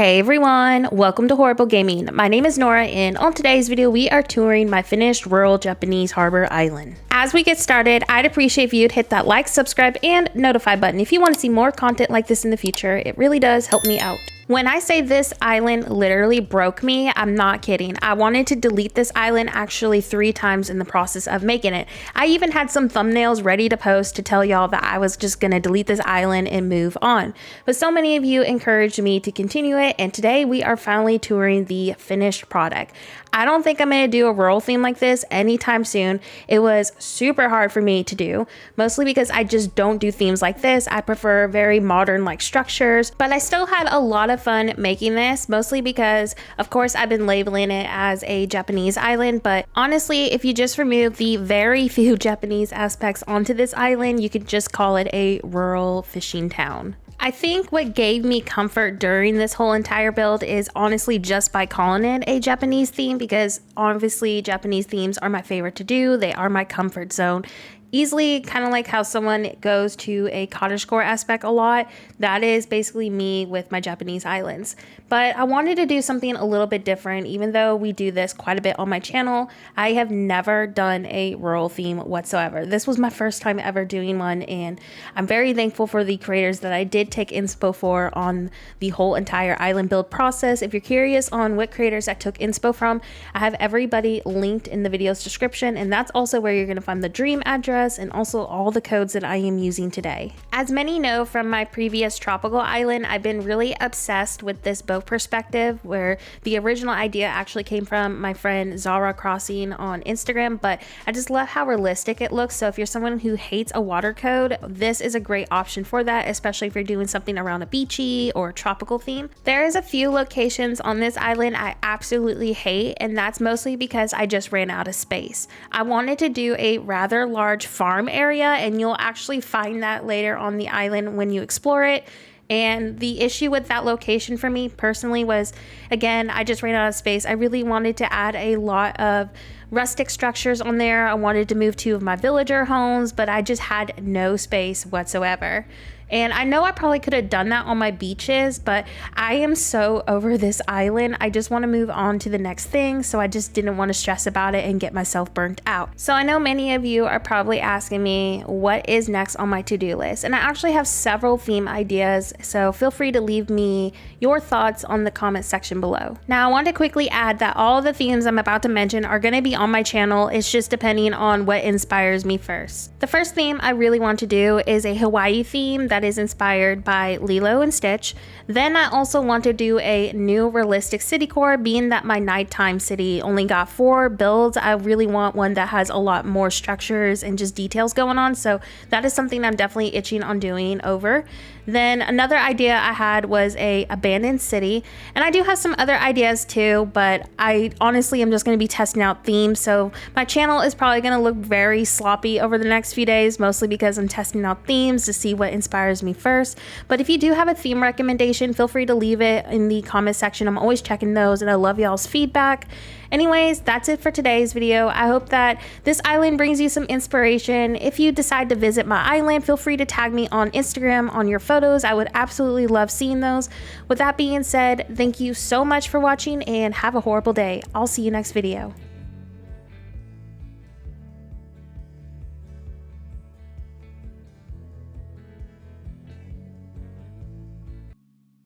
Hey everyone, welcome to Horrible Gaming. My name is Nora and on today's video we are touring my finished rural Japanese Harbour island. As we get started, I'd appreciate if you'd hit that like, subscribe, and notify button if you want to see more content like this in the future. It really does help me out. When I say this island literally broke me, I'm not kidding. I wanted to delete this island actually 3 times in the process of making it. I even had some thumbnails ready to post to tell y'all that I was just gonna delete this island and move on. But so many of you encouraged me to continue it, and today we are finally touring the finished product. I don't think I'm gonna do a rural theme like this anytime soon. It was super hard for me to do, mostly because I just don't do themes like this. I prefer very modern like structures, but I still had a lot of fun making this, mostly because of course I've been labeling it as a Japanese island, but honestly, if you just remove the very few Japanese aspects onto this island, you could just call it a rural fishing town. I think what gave me comfort during this whole entire build is honestly just by calling it a Japanese theme, because obviously Japanese themes are my favorite to do. They are my comfort zone. Easily, kind of like how someone goes to a cottagecore aspect a lot. That is basically me with my Japanese islands. But I wanted to do something a little bit different. Even though we do this quite a bit on my channel, I have never done a rural theme whatsoever. This was my first time ever doing one, and I'm very thankful for the creators that I did take inspo for on the whole entire island build process. If you're curious on what creators I took inspo from, I have everybody linked in the video's description, and that's also where you're going to find the dream address and also all the codes that I am using today. As many know from my previous tropical island, I've been really obsessed with this boat perspective, where the original idea actually came from my friend Zara Crossing on Instagram, but I just love how realistic it looks. So if you're someone who hates a water code, this is a great option for that, especially if you're doing something around a beachy or tropical theme. There is a few locations on this island I absolutely hate, and that's mostly because I just ran out of space. I wanted to do a rather large farm area, and you'll actually find that later on the island when you explore it. And the issue with that location for me personally was, again, I just ran out of space. I really wanted to add a lot of rustic structures on there. I wanted to move 2 of my villager homes, but I just had no space whatsoever. And I know I probably could have done that on my beaches, but I am so over this island. I just want to move on to the next thing, so I just didn't want to stress about it and get myself burnt out. So I know many of you are probably asking me what is next on my to-do list, and I actually have several theme ideas, so feel free to leave me your thoughts on the comment section below. Now I want to quickly add that all the themes I'm about to mention are going to be on my channel. It's just depending on what inspires me first. The first theme I really want to do is a Hawaii theme that is inspired by Lilo and Stitch. Then I also want to do a new realistic city core, being that my nighttime city only got 4 builds. I really want one that has a lot more structures and just details going on, so that is something I'm definitely itching on doing over. Then another idea I had was a abandoned city, and I do have some other ideas too, but I honestly am just going to be testing out themes, so my channel is probably going to look very sloppy over the next few days, mostly because I'm testing out themes to see what inspires me first. But if you do have a theme recommendation, feel free to leave it in the comment section. I'm always checking those, and I love y'all's feedback. Anyways, that's it for today's video. I hope that this island brings you some inspiration. If you decide to visit my island, feel free to tag me on Instagram on your photos. I would absolutely love seeing those. With that being said, thank you so much for watching and have a horrible day. I'll see you next video.